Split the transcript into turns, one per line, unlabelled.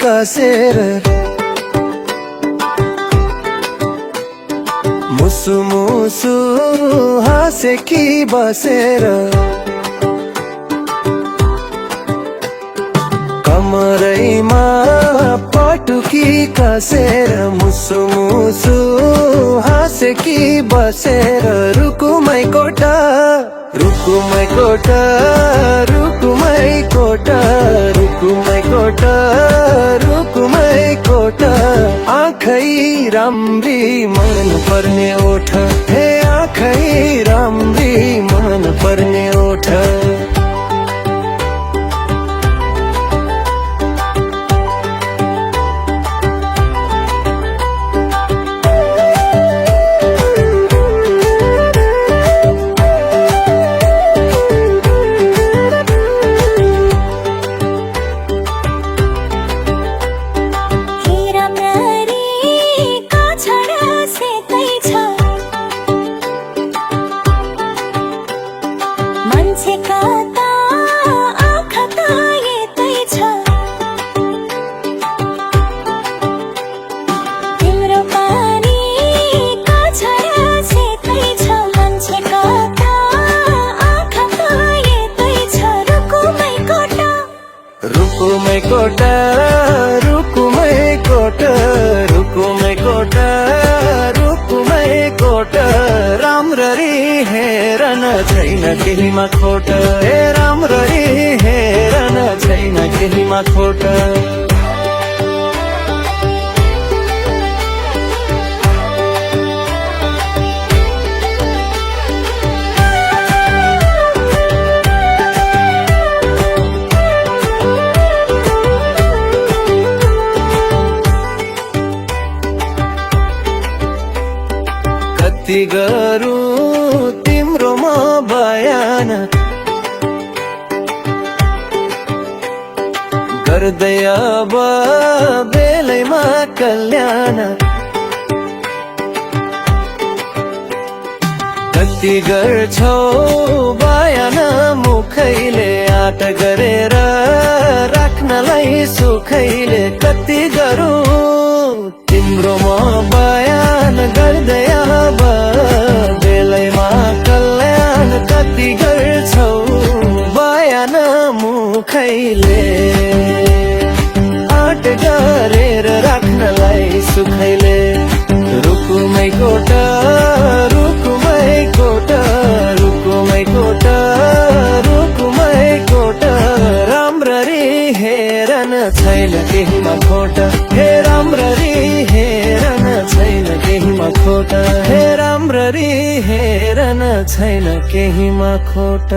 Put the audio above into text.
कसेर मुसु मुसु हाँसेकी बसेर कमरैमा पटुकी कसेर मुसु मुसु हाँसेकी बसेर रुकुमै कोटा रुकुमै कोटा रुकुमै कोटा रुकुमै कोटा रुकुमै कोटा आँखै राम्री मन पर्ने ओठ हे आँखै राम्री मन पर्ने ओठ रुकुमै कोटा रुकुमै कोटा रुकुमै कोटा रुकुमै कोटा राम्ररी हेरन छैन केहीमा खोट हे राम्ररी हेरन छैन केहीमा खोट कति गरौँ तिम्रो म बयान गर्दै अब बेलैमा कल्याण कति गर्छौ बयान मुखैले आट गरेर राख्नलाई सुखैले कति गरौँ तिम्रो म बयान गर्दै अब बेलैमा कल्याण कति गर्छौ बयान मुखैले आट गरेर राख्नलाई सुखैले रुकुमै कोटा रुकुमै कोटा रुकुमै कोटा रुकुमै कोटा राम्ररी हेरन छैन केहीमा खोट हे राम्ररी हेरन छैन केहीमा खोट हे राम्ररी हेरन छैन केहीमा खोट